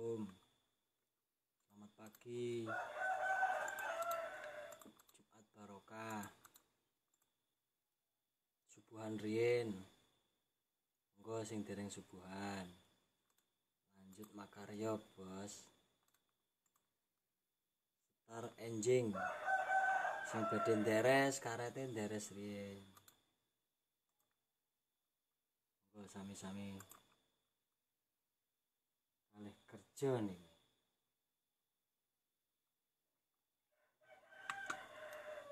Assalamualaikum. Selamat pagi. Jumat barokah. Subuhan riyin. Engko sing dereng subuhan. Lanjut makarya, Bos. Star enjing. Sing badhe nderes karete nderes riyin. Engko sami-sami kalih kerja nih.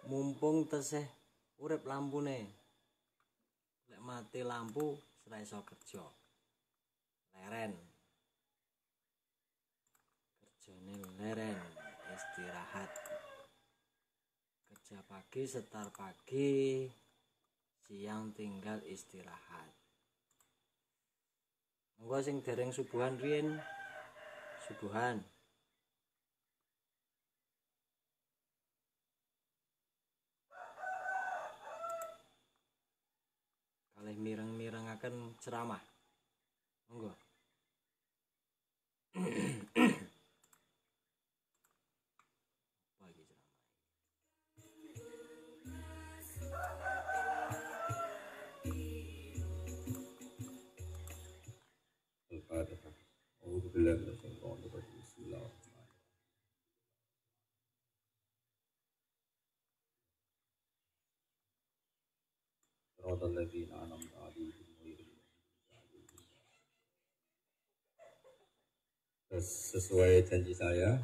Mumpung tesih urip lampune. Lek mati lampu ora iso kerja. Leren. Kerjane leren, istirahat. Kerja pagi, setar pagi, siang tinggal istirahat. Monggo sing dereng subuhan riyin. Subuhan. Kalih mireng-mirengaken ceramah. Monggo. Apa iki ceramah? Al-Fatihah. A'udzu billahi minasyaitonir rajim. Bismillahirrahmanirrahim. Shiratal ladzina an'amta 'alaihim ghairil maghdubi 'alaihim. Sesuai janji saya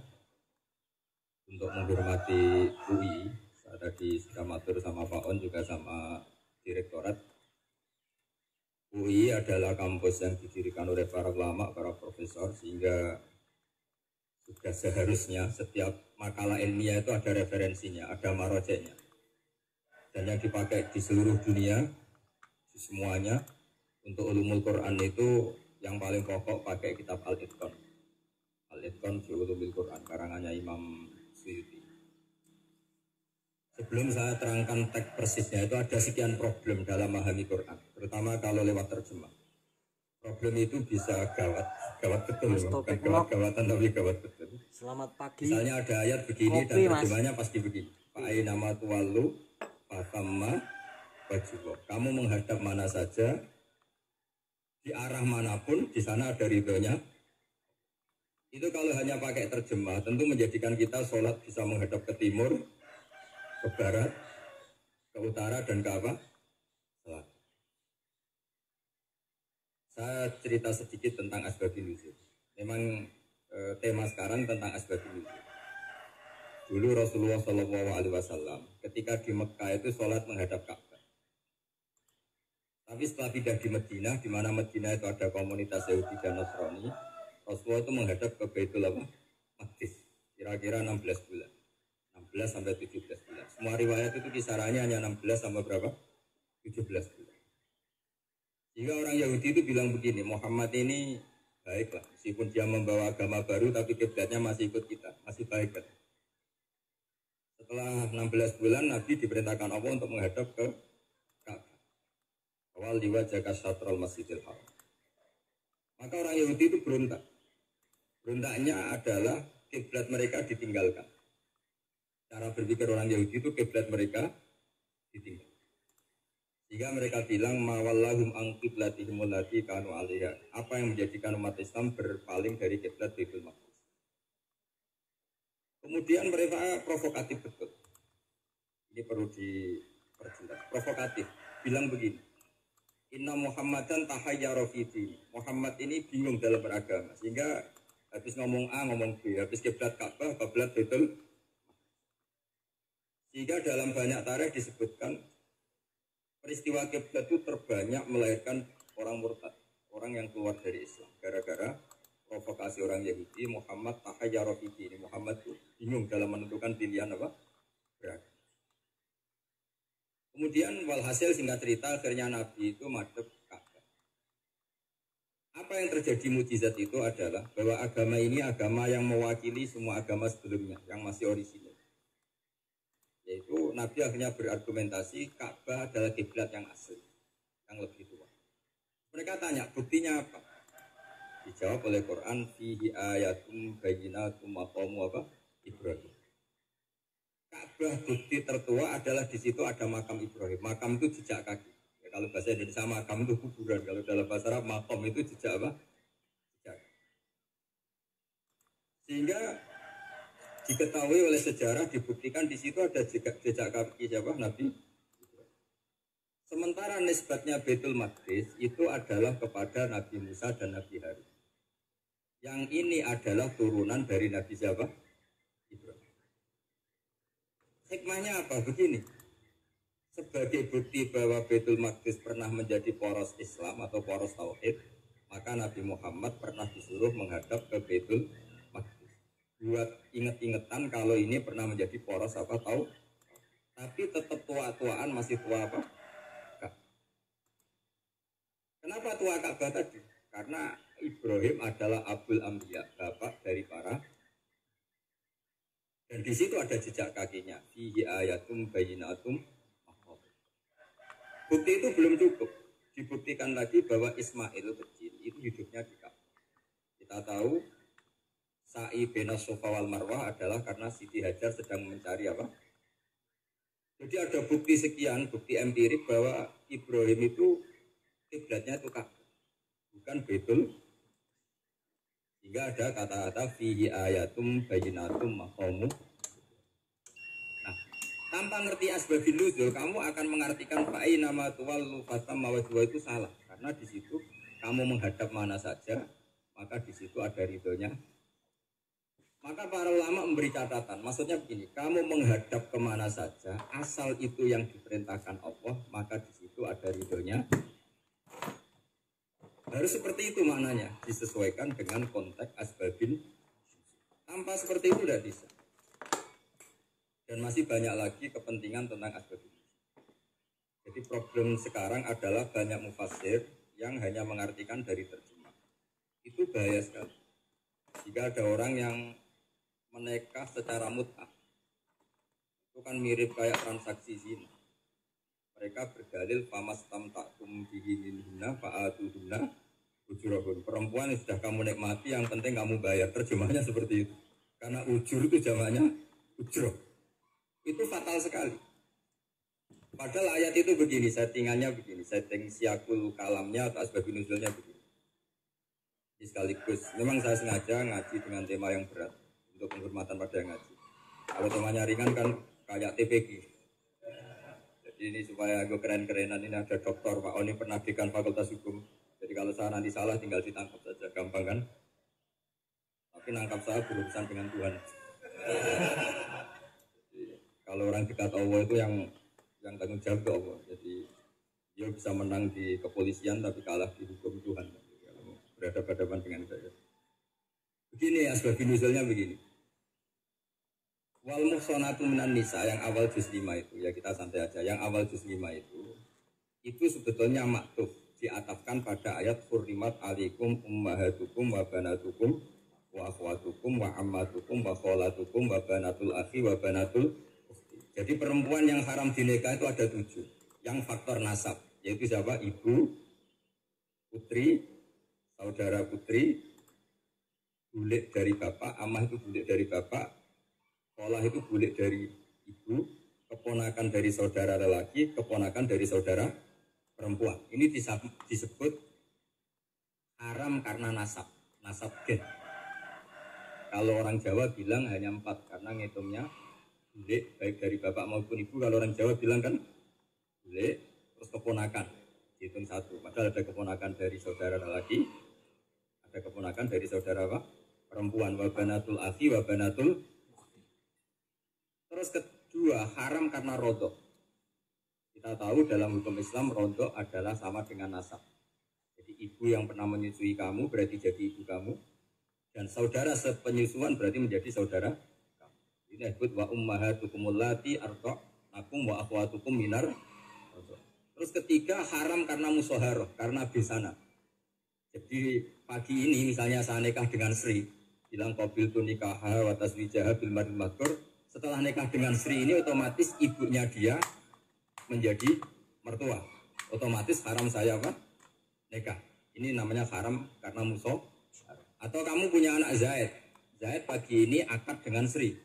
untuk menghormati UI, saya tadi sudah matur sama Pak On juga sama Direktorat. UI adalah kampus yang didirikan oleh para ulama, para profesor, sehingga sudah seharusnya setiap makalah ilmiah itu ada referensinya, ada marojeknya. Dan yang dipakai di seluruh dunia, di semuanya, untuk ulumul Quran itu yang paling pokok pakai kitab Al-Itqan. Al-Itqan fi ulumul Quran, karangannya Imam Suyuti. Sebelum saya terangkan teks persisnya, itu ada sekian problem dalam memahami Quran, terutama kalau lewat terjemah. Problem itu bisa gawat betul, bukan gawat-gawatan tapi gawat betul. Selamat pagi. Misalnya ada ayat begini dan terjemahnya pasti begini. Fa'ai nama tuwalu fatamma wajibah. Kamu menghadap mana saja, di arah manapun, di sana ada ridhonya. Itu kalau hanya pakai terjemah, tentu menjadikan kita sholat bisa menghadap ke timur, ke barat, ke utara, dan ke apa? Selatan. Saya cerita sedikit tentang asbabun nuzul. Memang tema sekarang tentang asbabun nuzul. Dulu Rasulullah SAW ketika di Mekah itu sholat menghadap Ka'bah. Tapi setelah pindah di Madinah, di mana Madinah itu ada komunitas Yahudi dan Nasrani, Rasulullah itu menghadap ke Baitul Maqdis. Kira-kira 16 bulan. 16 sampai 17 bulan. Semua riwayat itu kisarannya hanya 16 sampai berapa? 17 bulan. Sehingga orang Yahudi itu bilang begini, Muhammad ini baiklah, meskipun dia membawa agama baru, tapi kiblatnya masih ikut kita, masih baik kan. Setelah 16 bulan, Nabi diperintahkan Allah untuk menghadap ke Ka'bah. Awal liwajaka syatrul masjidil haram. Maka orang Yahudi itu berontak. Berontaknya adalah kiblat mereka ditinggalkan. Cara berpikir orang Yahudi itu kiblat mereka ditinggal. Sehingga mereka bilang mawallahum an qiblatihim allati kanu 'alaiha. Apa yang menjadikan umat Islam berpaling dari kiblat Baitul Maqdis. Kemudian mereka provokatif betul. Ini perlu diperjelas. Provokatif. Bilang begini. Inna Muhammadan tahayyara fi din. Muhammad ini bingung dalam beragama. Sehingga habis ngomong A ngomong B, habis kiblat Ka'bah, kiblat Baitul. Sehingga dalam banyak tarikh disebutkan peristiwa kiblat itu terbanyak melahirkan orang murtad, orang yang keluar dari Islam. Gara-gara provokasi orang Yahudi, Muhammad tahayyara fi din. Muhammad itu bingung dalam menentukan pilihan apa? Beragama. Kemudian walhasil singkat cerita akhirnya Nabi itu madhep Ka'bah. Apa yang terjadi mukjizat itu adalah bahwa agama ini agama yang mewakili semua agama sebelumnya yang masih orisinil. Yaitu Nabi akhirnya berargumentasi Ka'bah adalah kiblat yang asli, yang lebih tua. Mereka tanya buktinya apa? Dijawab oleh Quran fihi ayatum bayyinatum maqamu apa? Ibrahim. Ka'bah bukti tertua adalah di situ ada makam Ibrahim. Makam itu jejak kaki. Ya, kalau bahasa Indonesia makam itu kuburan. Kalau dalam bahasa Arab makam itu jejak apa? Jejak. Sehingga diketahui oleh sejarah dibuktikan di situ ada jejak kaki siapa? Nabi. Sementara nisbatnya Baitul Maqdis itu adalah kepada Nabi Musa dan Nabi Harun. Yang ini adalah turunan dari Nabi siapa? Ibrahim. Hikmahnya apa? Begini, sebagai bukti bahwa Baitul Maqdis pernah menjadi poros Islam atau poros Tauhid, maka Nabi Muhammad pernah disuruh menghadap ke Baitul Maqdis. Buat inget-ingetan kalau ini pernah menjadi poros apa tahu, tapi tetap tua-tuaan masih tua apa? Kenapa tua Ka'bah tadi? Karena Ibrahim adalah Abul Anbiya, bapak dari para. Dan di situ ada jejak kakinya. Fihi ayatum bayyinatum. Bukti itu belum cukup. Dibuktikan lagi bahwa Ismail kecil itu hidupnya di Ka'bah. Kita tahu sa'i bena Safa wal Marwah adalah karena Siti Hajar sedang mencari apa? Jadi ada bukti sekian, bukti empirik bahwa Ibrahim itu kiblatnya itu Ka'bah, bukan Baitul. Sehingga ada kata-kata fihi ayatum bayyinatum maqamu. Nah, tanpa ngerti asbabun nuzul, kamu akan mengartikan fa'i nama tuwallu fatam mawajwa itu salah. Karena di situ kamu menghadap mana saja, maka di situ ada ridhonya. Maka para ulama memberi catatan. Maksudnya begini, kamu menghadap kemana saja, asal itu yang diperintahkan Allah, maka di situ ada ridhonya. Harus seperti itu maknanya, disesuaikan dengan konteks asbabin. Tanpa seperti itu tidak bisa. Dan masih banyak lagi kepentingan tentang asbabin. Jadi problem sekarang adalah banyak mufassir yang hanya mengartikan dari terjemah. Itu bahaya sekali. Jika ada orang yang menikah secara mut'ah, itu kan mirip kayak transaksi zina. Mereka berdalil famas tamtakum bihinilhunna fa'atuhunna ujurahun. Perempuan yang sudah kamu nikmati, yang penting kamu bayar. Terjemahnya seperti itu. Karena ujur itu jamaknya ujroh. Itu fatal sekali. Padahal ayat itu begini, settingannya begini, setting siakul kalamnya atau asbabun nuzulnya begini. Jadi sekaligus, memang saya sengaja ngaji dengan tema yang berat untuk penghormatan pada yang ngaji. Kalau temanya ringan kan kayak TPG. Jadi ini supaya gue keren-kerenan, ini ada dokter Pak Oni pernah dekan Fakultas Hukum. Jadi kalau saya nanti salah tinggal ditangkap saja, gampang kan? Tapi nangkap saya berurusan dengan Tuhan. Jadi, kalau orang dekat Allah itu yang tanggung jawab ke Allah. Jadi dia bisa menang di kepolisian tapi kalah di hukum Tuhan. Kalau berhadapan dengan saya. Begini asbabun nuzulnya begini. Wal muhsanatu minan nisa yang awal juz 5 itu, ya kita santai aja. Yang awal juz 5 itu sebetulnya maktuf, diatafkan pada ayat hurrimat alaikum ummahatukum wa banatukum wa akhwatukum wa ammatukum wa kholatukum wa banatul akhi wa banatul ukhti. Jadi perempuan yang haram dinikah itu ada 7. Yang faktor nasab, yaitu siapa? Ibu, putri, saudara putri, bulik dari bapak, amah itu bulik dari bapak, kholah itu bulik dari ibu, keponakan dari saudara lelaki, keponakan dari saudara perempuan. Ini disebut haram karena nasab gen. Kalau orang Jawa bilang hanya 4 karena ngitungnya bulik baik dari bapak maupun ibu. Kalau orang Jawa bilang kan bulik terus keponakan hitung 1. Padahal ada keponakan dari saudara lelaki, ada keponakan dari saudara apa? Perempuan. Wabanatul akhi wabanatul. Terus kedua haram karena rodok. Kita tahu dalam hukum Islam rodok adalah sama dengan nasab. Jadi ibu yang pernah menyusui kamu berarti jadi ibu kamu, dan saudara sepenyusuan berarti menjadi saudara kamu. Ini disebut wa ummahatukum allati arda'nakum wa akhwatukum minar rodok. Terus ketiga haram karena musoharoh, karena besana. Jadi pagi ini misalnya saya nikah dengan Sri, bilang qabil tu nikaha wa taswijaha bil maril makur. Setelah nikah dengan Sri ini otomatis ibunya dia menjadi mertua. Otomatis haram saya apa? Nikah. Ini namanya haram karena Atau kamu punya anak Zaid. Zaid pagi ini akad dengan Sri.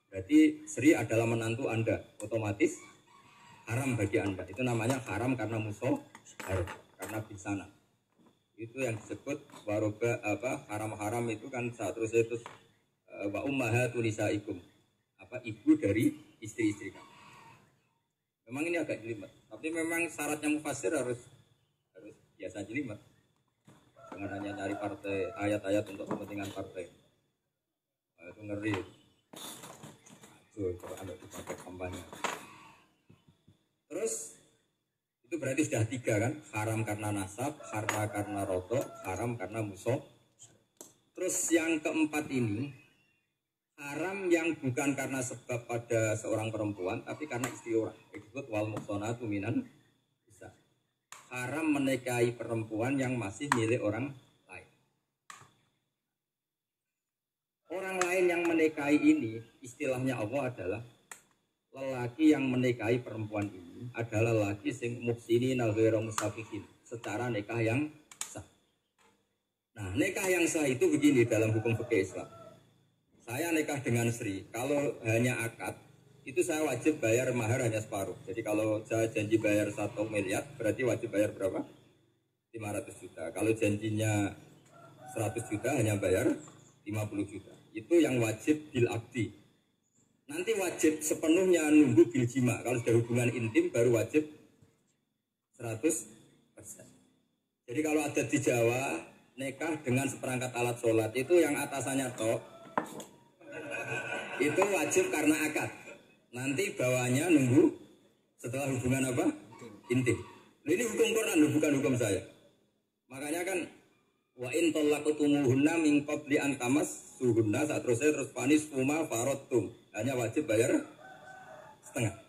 Berarti Sri adalah menantu Anda. Otomatis haram bagi Anda. Itu namanya haram karena musuh, karena bisana. Itu yang disebut waroba haram-haram itu kan saat terus itu wa ummahatu nisaikum. Ibu dari istri-istri kamu. Memang ini agak jelimet, tapi memang syaratnya mufassir harus biasa jelimet. Jangan hanya nyari partai ayat-ayat untuk kepentingan partai. Nah, itu ngeri. Aduh, kalau Anda dipakai kampanye. Terus itu berarti sudah 3 kan? Haram karena nasab, haram karena roto, haram karena musuh. Terus yang keempat ini haram yang bukan karena sebab pada seorang perempuan, tapi karena istri orang. Disebut wal muhsanatu minan nisa. Haram menikahi perempuan yang masih milik orang lain. Orang lain yang menikahi ini, istilahnya Allah adalah lelaki yang menikahi perempuan ini adalah lelaki sing muhsinin al-ghairu musafihin, secara nikah yang sah. Nah, nikah yang sah itu begini dalam hukum fikih Islam. Saya nikah dengan Sri, kalau hanya akad, itu saya wajib bayar mahar hanya separuh. Jadi kalau saya janji bayar 1 miliar, berarti wajib bayar berapa? 500 juta. Kalau janjinya 100 juta, hanya bayar 50 juta. Itu yang wajib bil akdi. Nanti wajib sepenuhnya nunggu bil jima. Kalau sudah hubungan intim, baru wajib 100%. Jadi kalau ada di Jawa, nikah dengan seperangkat alat sholat, itu yang atasannya tok, itu wajib karena akad. Nanti bawahnya nunggu setelah hubungan apa? Intim. Ini hukum Quran, bukan hukum saya. Makanya kan wa in talaqtumuhunna min qabli an tamassuhunna, saat terus panis fuma faradtum. Hanya wajib bayar setengah.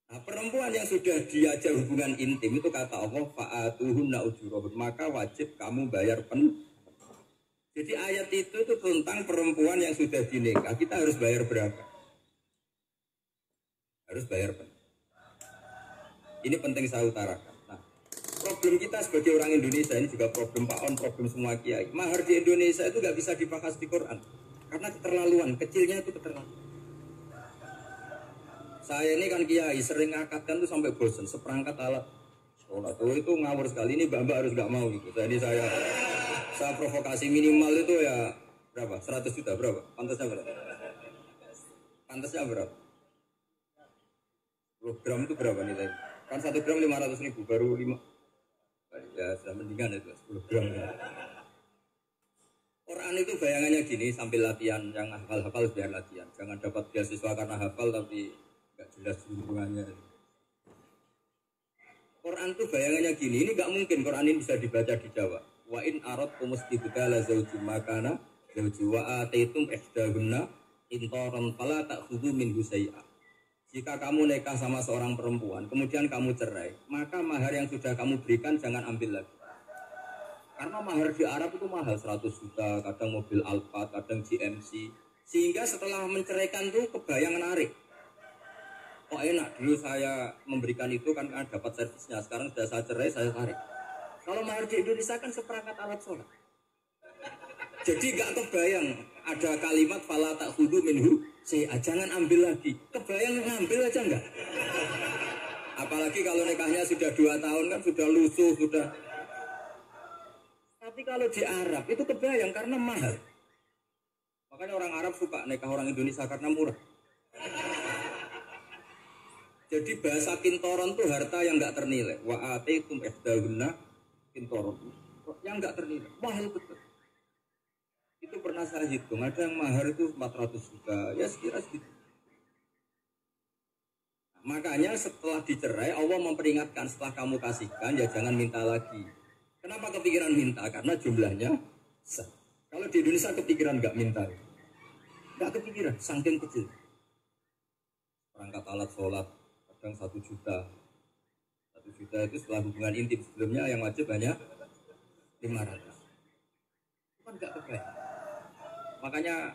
Nah, perempuan yang sudah diajak hubungan intim itu kata Allah fa'atuhunna ujurahun, maka wajib kamu bayar penuh. Jadi ayat itu tentang perempuan yang sudah dinikah, kita harus bayar berapa? Harus bayar penuh. Ini penting saya utarakan. Nah, problem kita sebagai orang Indonesia ini juga problem Pak On, problem semua kiai. Mahar di Indonesia itu nggak bisa dibahas di Quran karena keterlaluan, kecilnya itu keterlaluan. Saya ini kan kiai, sering ngakatkan tuh sampai bosan, seperangkat alat sholat. Itu ngawur sekali, ini mbak harus nggak mau gitu. Jadi saya provokasi minimal itu ya berapa? 100 juta berapa? Pantasnya berapa? Pantasnya berapa? 10 gram itu berapa nilai? Kan 1 gram 500.000, baru 5. Ya sudah mendingan itu 10 gram. Ya. Quran itu bayangannya gini, sambil latihan, yang hafal-hafal biar latihan. Jangan dapat beasiswa karena hafal tapi nggak jelas hubungannya. Quran itu bayangannya gini, ini nggak mungkin Quran ini bisa dibaca di Jawa. Wa in aradtum istibdala zawjin makana zawji wa ataitum ihdahunna intaran fala ta'khudhu minhu syai'a. Jika kamu nikah sama seorang perempuan, kemudian kamu cerai, maka mahar yang sudah kamu berikan jangan ambil lagi. Karena mahar di Arab itu mahal, 100 juta, kadang mobil Alphard, kadang GMC. Sehingga setelah menceraikan itu kebayang menarik. Kok enak, dulu saya memberikan itu kan dapat servisnya, sekarang sudah saya cerai, saya tarik. Kalau mahar di Indonesia kan seperangkat alat sholat. Jadi gak kebayang ada kalimat fala ta'khudhu minhu syai'a, jangan ambil lagi. Kebayang ngambil aja enggak? Apalagi kalau nikahnya sudah 2 tahun kan sudah lusuh, sudah. Tapi kalau di Arab itu kebayang karena mahal. Makanya orang Arab suka nikah orang Indonesia karena murah. Jadi bahasa kintoron itu harta yang enggak ternilai. Wa ataitum ihdahunna kintoron, yang enggak ternilai, mahal betul. Itu pernah saya hitung, ada yang mahar itu 400 juta, ya sekira segitu. Nah, makanya setelah dicerai, Allah memperingatkan setelah kamu kasihkan, ya jangan minta lagi. Kenapa kepikiran minta? Karena jumlahnya sah. Kalau di Indonesia kepikiran nggak minta, nggak kepikiran, saking kecil. Perangkat alat sholat, kadang 1 juta. 1 juta itu setelah hubungan intim, sebelumnya yang wajib hanya 500. Itu kan nggak kebayang. Makanya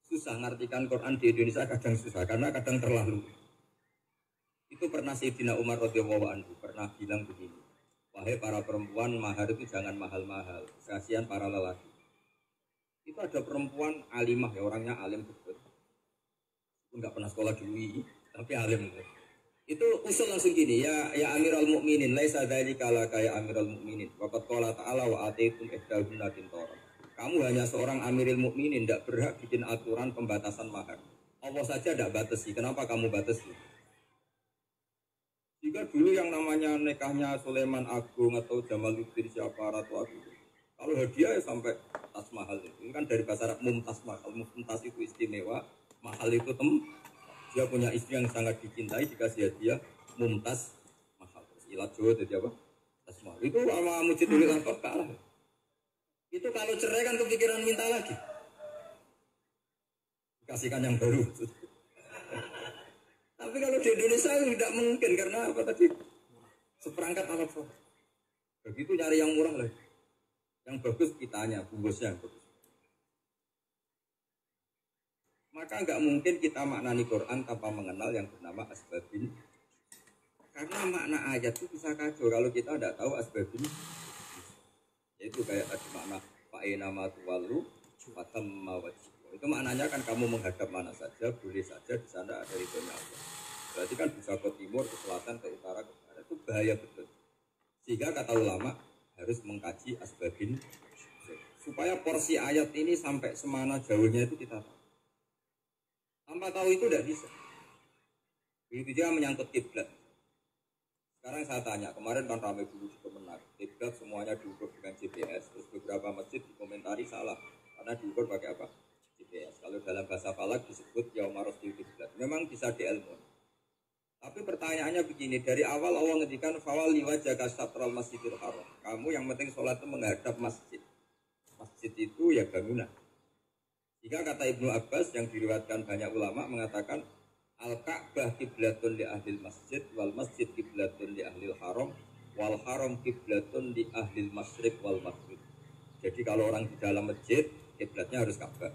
susah ngartikan Quran di Indonesia, kadang susah karena kadang terlalu. Itu pernah Sayyidina Umar radhiyallahu anhu pernah bilang begini. wahai para perempuan, mahar itu jangan mahal-mahal, kasihan para lelaki. Itu ada perempuan alimah, ya orangnya alim betul. Enggak pernah sekolah di UI, tapi alim. Itu usul langsung gini, ya Amirul Mukminin, laisa dzalika laka ya Amirul Mukminin. Waqad qala ta'ala wa ataitum ihdahunna qintaran. Kamu hanya seorang Amirul Mukminin, tidak berhak bikin aturan pembatasan mahar. Allah saja tidak batasi, kenapa kamu batasi? Jika dulu yang namanya nikahnya Sulaiman Agung atau Jamaluddin siapa Ratu Agung, kalau hadiah ya sampai tas mahal itu. Ini kan dari bahasa Arab mumtaz mahal. Mumtaz itu istimewa, mahal itu dia punya istri yang sangat dicintai, dikasih hadiah mumtaz mahal. Ilat Jawa jadi apa? Tas mahal. Itu sama Mujidul Albab kalah. Itu kalau cerai kan kepikiran minta lagi. Kasihkan yang baru. Tapi kalau di Indonesia tidak mungkin karena apa tadi? Seperangkat alat sholat. Begitu nyari yang murah lagi. Yang bagus kitanya, bungkusnya yang bagus. Maka nggak mungkin kita maknani Quran tanpa mengenal yang bernama asbabin. Karena makna ayat itu bisa kacau kalau kita tidak tahu asbabin. Yaitu kayak tadi makna fa'inama tuwallu fatamma wajib. Itu maknanya kan kamu menghadap mana saja, boleh saja di sana ada ridhonya Allah. Berarti kan bisa ke timur, ke selatan, ke utara, ke barat. Itu bahaya betul. Sehingga kata ulama harus mengkaji asbabin supaya porsi ayat ini sampai semana jauhnya itu kita tahu. Tanpa tahu itu tidak bisa. Begitu juga menyangkut kiblat. Sekarang saya tanya, kemarin kan ramai dulu di Kemenak, kiblat semuanya diukur dengan GPS. Terus beberapa masjid dikomentari salah karena diukur pakai apa? GPS. Kalau dalam bahasa Falak disebut yaumaros kiblat. Memang bisa diilmu. Tapi pertanyaannya begini, dari awal Allah ngedikan fawali wajhaka syatral masjidil haram. Kamu yang penting sholat itu menghadap masjid. Masjid itu ya bangunan. Jika kata Ibnu Abbas yang diriwayatkan banyak ulama mengatakan al-Ka'bah kiblatun li ahlil masjid wal masjid kiblatun li ahlil haram wal haram kiblatun li ahlil masyriq wal maghrib. Jadi kalau orang di dalam masjid kiblatnya harus Ka'bah.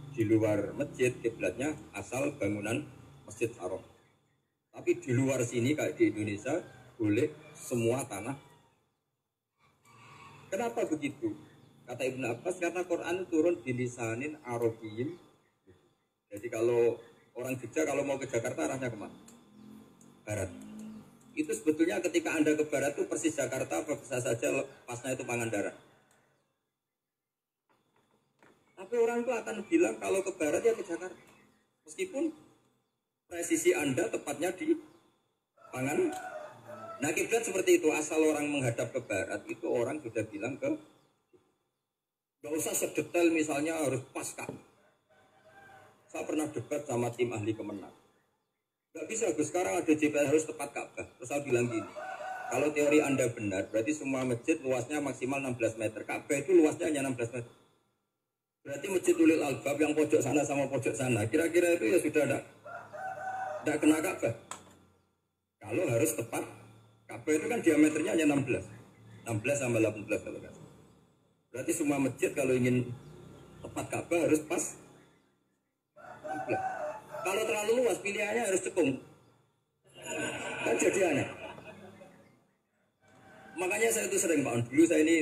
Di luar masjid kiblatnya asal bangunan Masjid Haram. Tapi di luar sini kayak di Indonesia boleh semua tanah. Kenapa begitu? Kata Ibnu Abbas karena Quran turun di lisanin Arabiyyin. Jadi kalau orang Jogja kalau mau ke Jakarta arahnya kemana? Barat. Itu sebetulnya ketika Anda ke barat itu persis Jakarta apa bisa saja pasnya itu Pangandaran. Tapi orang itu akan bilang kalau ke barat ya ke Jakarta. Meskipun presisi Anda tepatnya di Pangan. Nah kiblat seperti itu, asal orang menghadap ke barat itu orang sudah bilang ke gak usah sedetail misalnya harus pas Ka'bah. Saya pernah debat sama tim ahli Kemenak. Gak bisa Gus, sekarang ada GPS harus tepat Ka'bah. Terus saya bilang gini, kalau teori Anda benar berarti semua masjid luasnya maksimal 16 meter. Ka'bah itu luasnya hanya 16 meter. Berarti Masjid Ulil Albab yang pojok sana sama pojok sana kira-kira itu ya sudah tidak kena Ka'bah. Kalau harus tepat, Ka'bah itu kan diameternya hanya 16 sampai 18 kalau nggak salah. Berarti semua masjid kalau ingin tepat Ka'bah harus pas 16. Kalau terlalu luas pilihannya harus cekung. Kan jadi aneh. Makanya saya itu sering Pak, dulu saya ini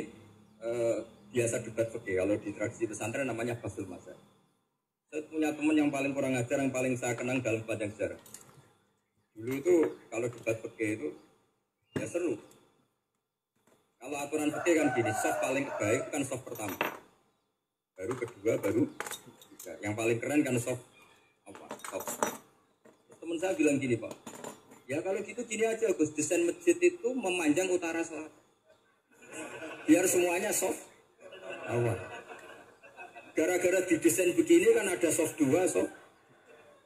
biasa debat fikih. Kalau di tradisi pesantren namanya Basul Mazhab. Saya punya teman yang paling kurang ajar, yang paling saya kenang dalam panjang sejarah. Dulu itu kalau debat fikih itu ya seru. Kalau aturan fikih kan gini, soft paling baik kan soft pertama, baru kedua, baru ketiga. Yang paling keren kan soft apa? Soft. Teman saya bilang gini Pak, ya kalau gitu gini aja Gus, desain masjid itu memanjang utara selatan, biar semuanya soft awal. Gara-gara didesain begini kan ada soft 2, soft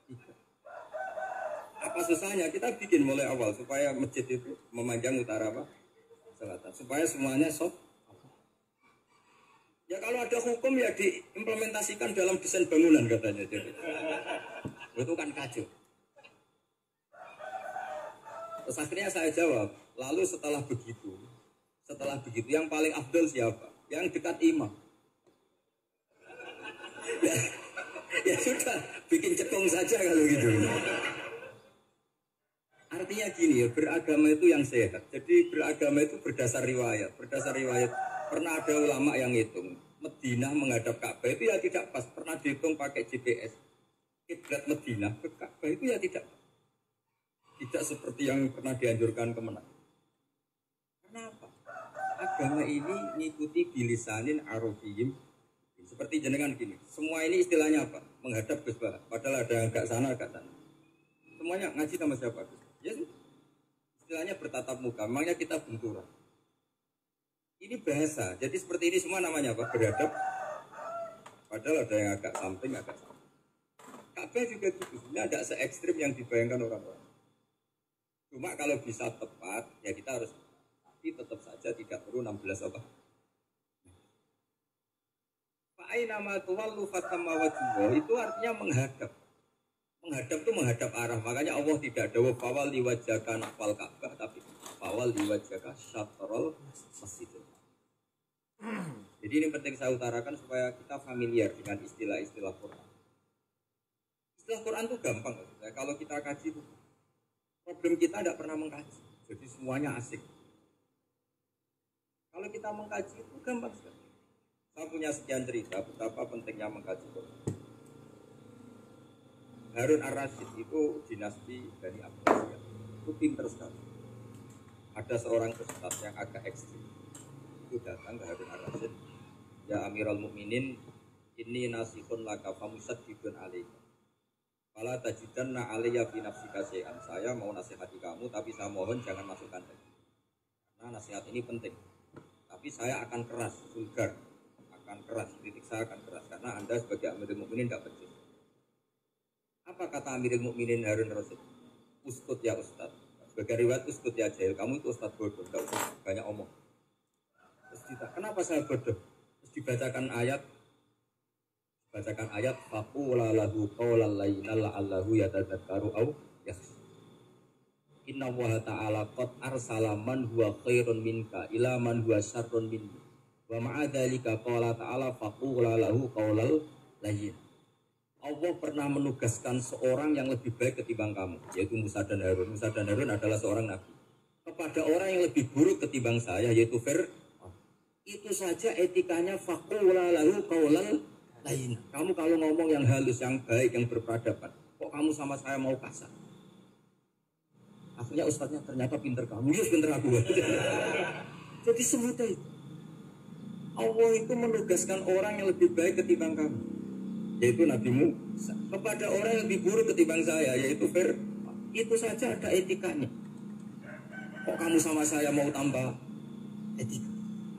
3. Apa susahnya kita bikin mulai awal supaya masjid itu memanjang utara apa? Selatan. Supaya semuanya soft. Ya kalau ada hukum ya diimplementasikan dalam desain bangunan katanya. Jadi. Itu kan kacau. Terus akhirnya saya jawab, lalu setelah begitu yang paling afdal siapa? Yang dekat imam. Ya sudah, bikin cekung saja kalau gitu. Artinya gini ya, beragama itu yang sehat. Jadi beragama itu berdasar riwayat. Berdasar riwayat, pernah ada ulama yang hitung Madinah menghadap Ka'bah itu ya tidak pas. Pernah dihitung pakai GPS. Kiblat Madinah ke Ka'bah itu ya tidak seperti yang pernah dianjurkan kemenang. Kenapa? Agama ini ngikuti bilisanin arabiyyin. Seperti jenengan gini. Semua ini istilahnya apa? Menghadap Gus Bah. Padahal ada yang agak sana, agak sana. Semuanya ngaji sama siapa? Ya, istilahnya bertatap muka. Memangnya kita benturan. Ini bahasa. Jadi seperti ini semua namanya apa? Berhadap. Padahal ada yang agak samping, agak samping. Ka'bah juga gitu. Ini agak se-ekstrim yang dibayangkan orang-orang. Cuma kalau bisa tepat, ya kita harus. Tapi tetap saja tidak perlu 16 apa. Fa'ainama tuwallu fatamma wajhuhu itu artinya menghadap. Menghadap itu menghadap arah. Makanya Allah tidak dawuh fawal liwajhaka nahwal Ka'bah, tapi fawal liwajhaka syatrul masjidil. Jadi ini penting saya utarakan supaya kita familiar dengan istilah-istilah Quran. Istilah Quran itu gampang. Kalau kita kaji itu problem kita tidak pernah mengkaji. Jadi semuanya asik. Kalau kita mengkaji itu gampang sekali. Saya punya sekian cerita betapa pentingnya mengkaji Quran. Harun Ar-Rasyid itu dinasti Bani Abbasiyah. Itu pinter sekali. Ada seorang ustaz yang agak ekstrim. Itu datang ke Harun Ar-Rasyid. Ya Amirul Mukminin, inni nasihun laka famusaddidun alaika. Fala tajidanna alayya fi nafsika syai'an. Saya mau nasihati kamu tapi saya mohon jangan masukkan lagi. Karena nasihat ini penting. Tapi saya akan keras, vulgar. Akan keras, kritik saya akan keras karena Anda sebagai Amirul Mukminin tidak becus. Apa kata Amirul Mukminin Harun Ar-Rasyid? Uskut ya Ustaz. Sebagai riwayat uskut ya jahil. Kamu itu Ustaz bodoh, tidak usah banyak omong. Terus kita, kenapa saya bodoh? Terus dibacakan ayat faqula lahu qawlan layyinan la'allahu yatadzakkaru aw yakhsha. Inna Allaha ta'ala qad arsala man huwa khairun minka ila man huwa syarrun minka. Wa ma'a dzalika qala ta'ala faqula lahu qawlan layyin. Allah pernah menugaskan seorang yang lebih baik ketimbang kamu, yaitu Musa dan Harun. Musa dan Harun adalah seorang nabi. Kepada orang yang lebih buruk ketimbang saya, yaitu Fir'aun. Itu saja etikanya faqula lahu qawlan layyin. Kamu kalau ngomong yang halus, yang baik, yang berperadaban, kok kamu sama saya mau kasar? Akhirnya ustadznya ternyata pinter kamu, ya pinter aku. Jadi semudah itu. Allah itu menugaskan orang yang lebih baik ketimbang kamu, yaitu Nabi Musa, kepada orang yang lebih buruk ketimbang saya, yaitu Fir'aun. Itu saja ada etikanya. Kok kamu sama saya mau tambah etika?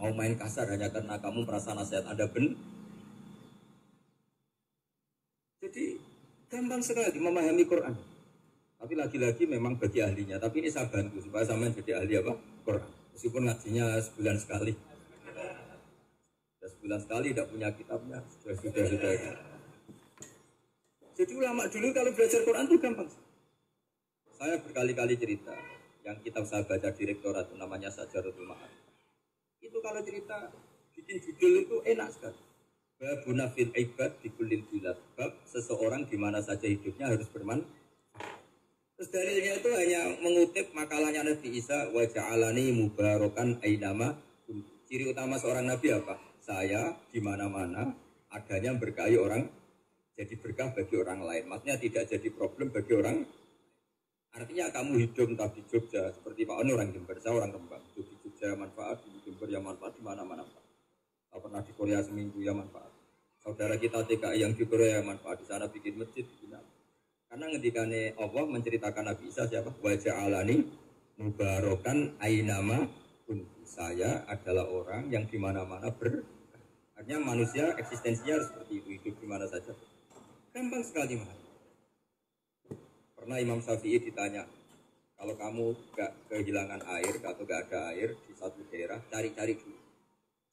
Mau main kasar hanya karena kamu merasa nasihat Anda benar? Jadi gampang sekali memahami Quran. Tapi lagi-lagi memang bagi ahlinya. Tapi ini saya bantu supaya sampean jadi ahli apa? Quran. Meskipun ngajinya sebulan sekali. Sebulan sekali tidak punya kitabnya. Sudah. Jadi ulama dulu kalau belajar Quran itu gampang. Saya berkali-kali cerita. Yang kitab saya baca di rektorat itu namanya Sajaratul Ma'arif. Itu kalau cerita bikin judul itu enak sekali. Babuna fil ibad di kulil bilad. Bab seseorang di mana saja hidupnya harus bermanfaat. Terus dalilnya itu hanya mengutip makalahnya Nabi Isa, wa ja'alani mubarakan ainama. Ciri utama seorang nabi apa? Saya di mana-mana adanya berkahi orang, jadi berkah bagi orang lain. Maksudnya tidak jadi problem bagi orang. Artinya kamu hidup entah di Jogja seperti Pak Ono orang Jember, saya orang Rembang. Hidup di Jogja manfaat, di Jember ya manfaat, di mana-mana. Saya pernah di Korea seminggu ya manfaat. Saudara kita TKI yang di Korea ya manfaat, di sana bikin masjid, bikin apa. Karena ngendikane Allah menceritakan Nabi Isa siapa? Wa ja'alani mubarakan ainama kuntu. Saya adalah orang yang di mana-mana artinya manusia eksistensinya harus seperti itu, hidup di mana saja. Gampang sekali mah. Pernah Imam Syafi'i ditanya, kalau kamu gak kehilangan air atau gak ada air di satu daerah, cari-cari dulu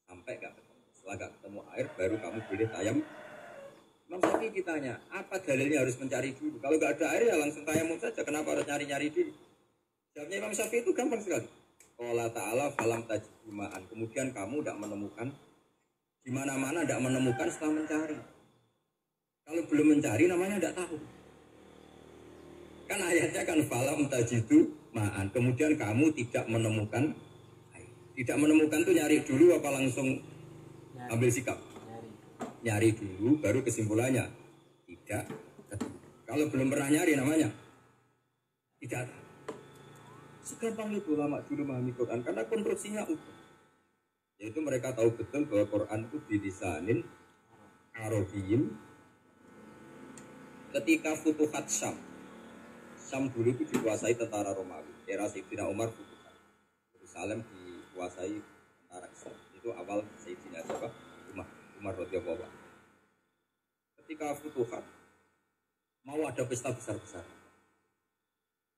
sampai gak ketemu. Setelah gak ketemu air, baru kamu boleh tayam. Imam Syafi'i ditanya, apa dalilnya harus mencari dulu? Kalau gak ada air ya langsung tayamum saja. Kenapa harus nyari-nyari dulu? Jawabnya Imam Syafi'i itu gampang sekali. Allah Ta'ala falam tajibuma'an. Kemudian kamu tidak menemukan, di mana-mana tidak menemukan setelah mencari. Kalau belum mencari namanya tidak tahu. Kan ayatnya kan falam tajidu ma'an. Kemudian kamu tidak menemukan air. Tidak menemukan tuh nyari dulu apa langsung ambil sikap? Nyari dulu baru kesimpulannya tidak. Kalau belum pernah nyari namanya tidak. Segampang itu ulama dulu memahami Quran karena konstruksinya utuh. Yaitu mereka tahu betul bahwa Quran itu bilisanin Arabiyyin. Ketika Futuhat Syam dulu itu dikuasai tentara Romawi. Era Sayyidina Umar Futuhat. Yerusalem dikuasai tentara Islam. Itu awal Sayyidina Umar radhiyallahu anhu. Ketika Futuhat mau ada pesta besar-besar.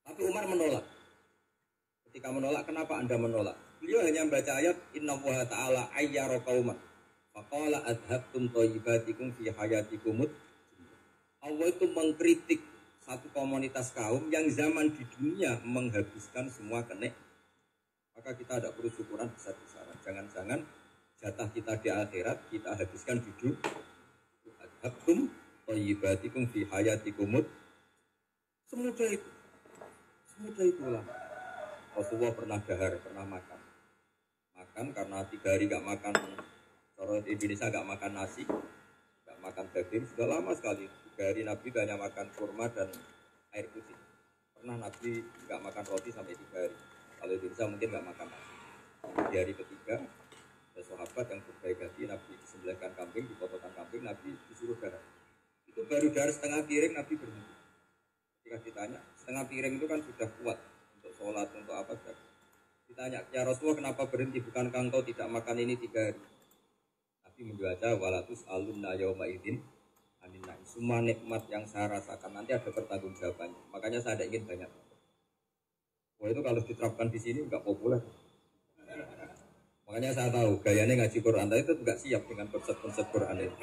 Tapi Umar menolak. Ketika menolak, kenapa Anda menolak? Beliau hanya membaca ayat Innallaha ta'ala ayyara qauman faqala adhabtum thayyibatikum fi hayatikumud. Allah itu mengkritik satu komunitas kaum yang zaman di dunia menghabiskan semua kenik. Maka kita tidak perlu syukuran besar-besaran. Jangan-jangan jatah kita di akhirat kita habiskan di dunia. Adhabtum thayyibatikum fi hayatikumud. Semudah itu. Semudah itulah. Rasulullah pernah dahar, pernah makan karena 3 hari gak makan. Orang Indonesia gak makan nasi, gak makan daging sudah lama sekali. 3 hari Nabi hanya makan kurma dan air putih. Pernah Nabi gak makan roti sampai 3 hari. Kalau Indonesia mungkin gak makan nasi. Di hari ketiga ada sahabat yang berbaik hati, Nabi disembelihkan kambing, dipotongkan kambing, Nabi disuruh dahar. Itu baru dahar setengah piring, Nabi berhenti. Ketika ditanya, setengah piring itu kan sudah kuat untuk sholat, untuk apa saja. Ditanya, ya Rasulullah kenapa berhenti? Bukankah engkau tidak makan ini 3 hari? Nabi membaca walatus alunna yauma idzin anin na'im. Semua nikmat yang saya rasakan nanti ada pertanggungjawabannya. Makanya saya tidak ingin banyak. Wah itu kalau diterapkan di sini enggak populer. Makanya saya tahu gayanya ngaji Quran itu enggak siap dengan konsep-konsep Quran itu.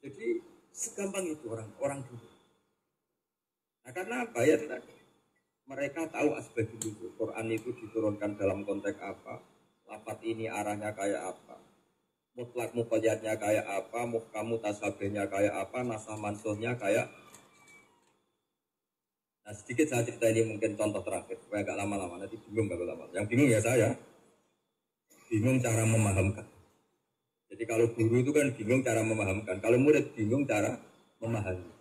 Jadi segampang itu orang dulu. Nah karena apa ya tadi? Mereka tahu asbab itu. Quran itu diturunkan dalam konteks apa, lafaz ini arahnya kayak apa, mutlak muqayyadnya kayak apa, muhkam mutasabihnya kayak apa, nasah mansuhnya kayak. Nah sedikit saya cerita ini mungkin contoh terakhir supaya agak lama-lama, nanti bingung kalau lama. Yang bingung ya saya, bingung cara memahamkan. Jadi kalau guru itu kan bingung cara memahamkan, kalau murid bingung cara memahami.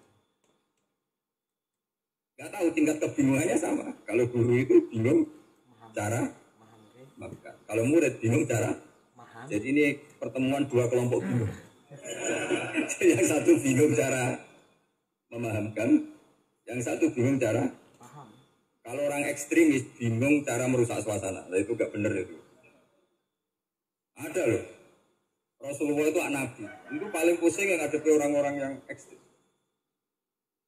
Gak tahu tingkat kebingungannya sama. Kalau guru itu bingung cara memahami. Kalau murid bingung cara. Jadi ini pertemuan 2 kelompok bingung. Yang satu bingung cara memahamkan, yang satu bingung cara paham. Kalau orang ekstremis bingung cara merusak suasana. Nah itu gak bener itu. Ada loh. Rasulullah itu anak Nabi. Itu paling pusing yang ngadepi orang-orang yang ekstrim.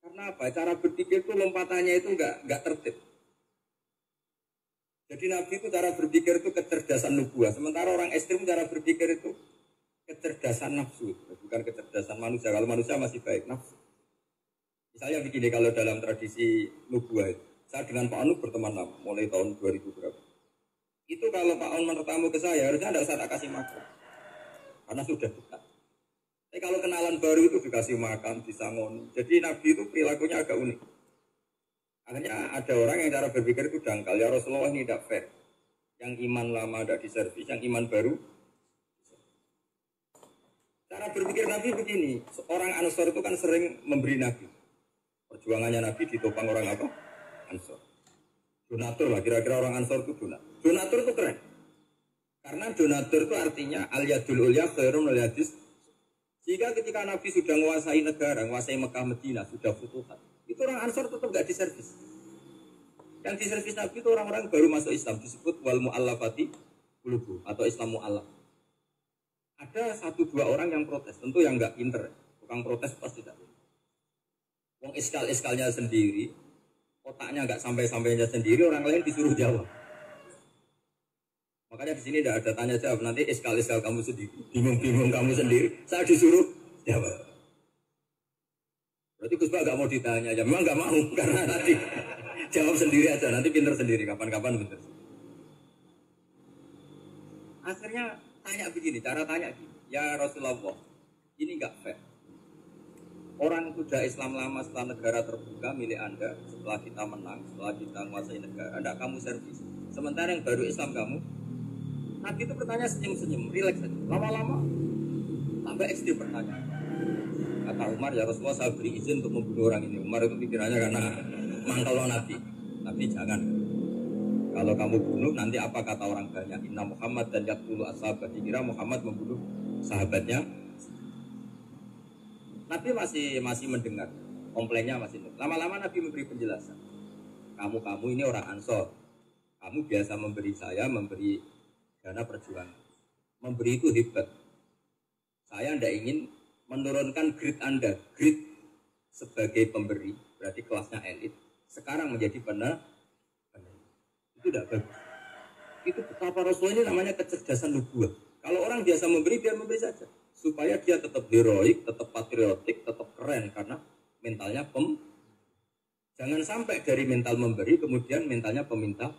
Karena apa? Cara berpikir itu lompatannya itu enggak tertib. Jadi Nabi itu cara berpikir itu kecerdasan nubuah. Sementara orang ekstrim cara berpikir itu kecerdasan nafsu. Bukan kecerdasan manusia. Kalau manusia masih baik nafsu. Misalnya begini kalau dalam tradisi nubuah itu. Saya dengan Pak Anu berteman lama. Mulai tahun 2000 berapa. Itu kalau Pak Anu bertamu ke saya harusnya tidak usah tak kasih makan. Karena sudah dekat. Tapi kalau kenalan baru itu dikasih makan, disangoni. Jadi Nabi itu perilakunya agak unik. Akhirnya ada orang yang cara berpikir itu dangkal. Ya Rasulullah ini tidak fair. Yang iman lama tidak diservis, yang iman baru. Cara berpikir Nabi begini. Orang Ansor itu kan sering memberi Nabi. Perjuangannya Nabi ditopang orang apa? Ansor. Donatur lah, kira-kira orang Ansor itu donatur. Donatur itu keren. Karena donatur itu artinya al-yadul ulya khairun al-yadis. Jika ketika Nabi sudah menguasai negara, menguasai Mekah Medina, sudah futuhat, itu orang Ansor tetap nggak diservis. Yang diservis Nabi itu orang-orang baru masuk Islam, disebut wal mu'allafati qulubuhum atau Islam mu'allaf. Ada 1-2 orang yang protes, tentu yang nggak pinter, tukang protes pasti tidak. Wong iskal-iskalnya sendiri, otaknya nggak sampai-sampainya sendiri, orang lain disuruh jawab. Makanya di sini tidak ada tanya jawab. Nanti iskal-iskal kamu sendiri, bingung-bingung kamu sendiri. Saya disuruh jawab. Berarti Gus Pak nggak mau ditanya. Ya memang nggak mau karena nanti jawab sendiri aja. Nanti pinter sendiri. Kapan-kapan pinter. Akhirnya tanya begini. Cara tanya gini. Ya Rasulullah, ini nggak fair. orang sudah Islam lama setelah negara terbuka milik Anda, setelah kita menang, setelah kita menguasai negara, tidak kamu servis. Sementara yang baru Islam kamu, Nabi itu bertanya senyum-senyum, rileks saja. Lama-lama sampai ekstrim bertanya. Kata Umar, ya Rasulullah saya beri izin untuk membunuh orang ini. Umar itu pikirannya karena mangkal Nabi. Nabi jangan. Kalau kamu bunuh nanti apa kata orang banyak? Inna Muhammad dan yaqtulu ashabat. Dikira Muhammad membunuh sahabatnya. Nabi masih mendengar, komplainnya masih mendengar. Lama-lama Nabi memberi penjelasan. Kamu ini orang Ansor. Kamu biasa memberi saya, memberi dana perjuangan. Memberi itu hebat. Saya tidak ingin menurunkan grade Anda. Grade sebagai pemberi, berarti kelasnya elit. Sekarang menjadi penerima. Itu tidak bagus. Itu betapa Rasul ini namanya kecerdasan nubuah. Kalau orang biasa memberi, biar memberi saja. Supaya dia tetap heroik, tetap patriotik, tetap keren. Karena mentalnya Jangan sampai dari mental memberi, kemudian mentalnya peminta.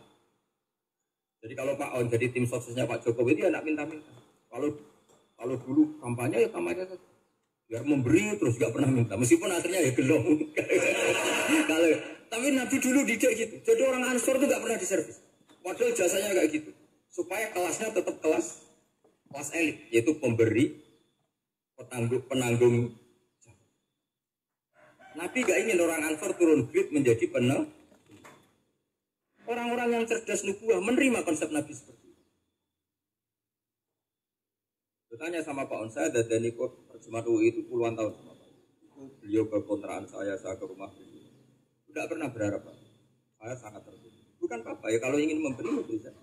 Jadi kalau Pak On jadi tim suksesnya Pak Jokowi, dia tidak minta-minta. Kalau dulu kampanye, ya kampanye saja. Biar memberi, terus gak pernah minta. Meskipun akhirnya ya gelong. Tapi Nabi dulu tidak gitu. Jadi orang Ansor itu gak pernah diservis. Padahal jasanya kayak gitu. Supaya kelasnya tetap kelas elit. Yaitu pemberi, penanggung. Nabi gak ingin orang Ansor turun grade menjadi penanggung. Orang-orang yang cerdas nubuah menerima konsep Nabi seperti itu. Bertanya sama Pak On, saya dan ikut perjumpaan UI itu puluhan tahun sama Pak. Beliau ke kontrakan saya ke rumah beliau. Tidak pernah berharap Pak. Saya sangat terbuka. Bukan apa ya, kalau ingin memberi saja.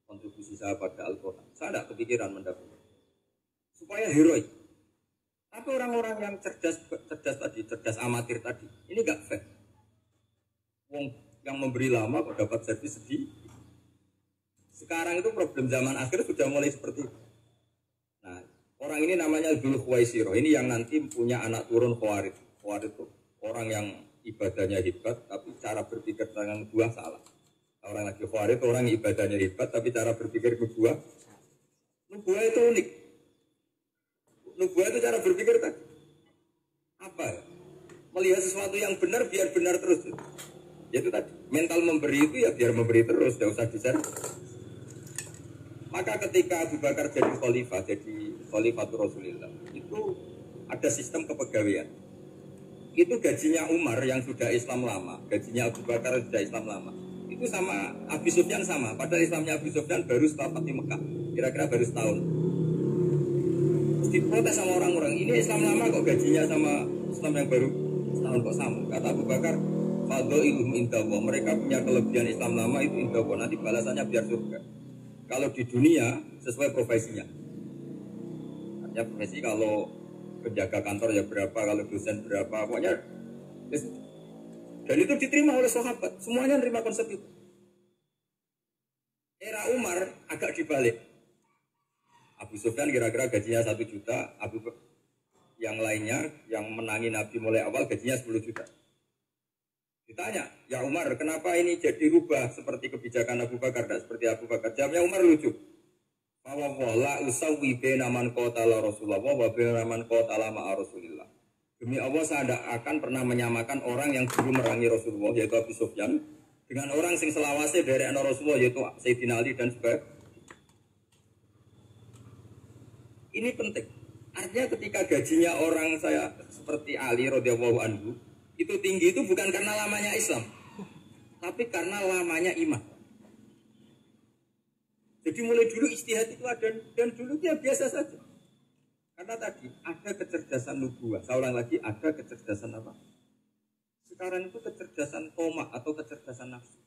Kontribusi saya pada Al-Quran. Saya tidak kepikiran mendapat. Supaya heroik. Tapi orang-orang yang cerdas amatir tadi, ini gak fair. Wong yang memberi lama kok dapat servis sedih. Sekarang itu problem zaman akhir sudah mulai seperti itu. Nah, orang ini namanya Dzul Khuwaisirah. Ini yang nanti punya anak turun Khawarij. Khawarij itu orang yang ibadahnya hebat, tapi cara berpikir tentang nubuah salah. Orang lagi Khawarij, orang ibadahnya hebat, tapi cara berpikir nubuah itu unik. Nubuah itu cara berpikir tadi. Apa ya? Melihat sesuatu yang benar, biar benar terus. Itu tadi, mental memberi itu ya biar memberi terus, tidak usah di-share. Maka ketika Abu Bakar jadi Khalifatul Rasulillah, itu ada sistem kepegawaian. Itu gajinya Umar yang sudah Islam lama, gajinya Abu Bakar sudah Islam lama. Itu sama Abu Sufyan sama, padahal Islamnya Abu Sufyan baru setelah Fatih Mekah, kira-kira baru setahun. Terus diprotes sama orang-orang, ini Islam lama kok gajinya sama Islam yang baru setahun kok sama. Kata Abu Bakar, fadhailuhum indallah, mereka punya kelebihan Islam lama itu indallah, nanti balasannya biar surga. Kalau di dunia sesuai profesinya. Artinya profesi kalau penjaga kantor ya berapa, kalau dosen berapa, pokoknya. Dan itu diterima oleh sahabat, semuanya menerima konsep itu. Era Umar agak dibalik. Abu Sufyan kira-kira gajinya 1 juta, yang lainnya yang menangi Nabi mulai awal gajinya 10 juta. Ditanya, ya Umar, kenapa ini jadi rubah seperti kebijakan Abu Bakar, tidak seperti Abu Bakar? Jawabnya Umar lucu. Fawwala usawwi baina man qatala Rasulullah wa baina man qatala ma'a Rasulillah. Demi Allah saya tidak akan pernah menyamakan orang yang dulu merangi Rasulullah yaitu Abu Sufyan dengan orang sing selawase dari anak Rasulullah yaitu Sayyidina Ali dan sebagainya. Ini penting. Artinya ketika gajinya orang saya seperti Ali radhiyallahu anhu itu tinggi itu bukan karena lamanya Islam, tapi karena lamanya iman. Jadi mulai dulu ijtihad itu ada, dan dulu dia biasa saja. Karena tadi ada kecerdasan nubuah. Saya ulang lagi, ada kecerdasan apa? Sekarang itu kecerdasan tomak atau kecerdasan nafsu.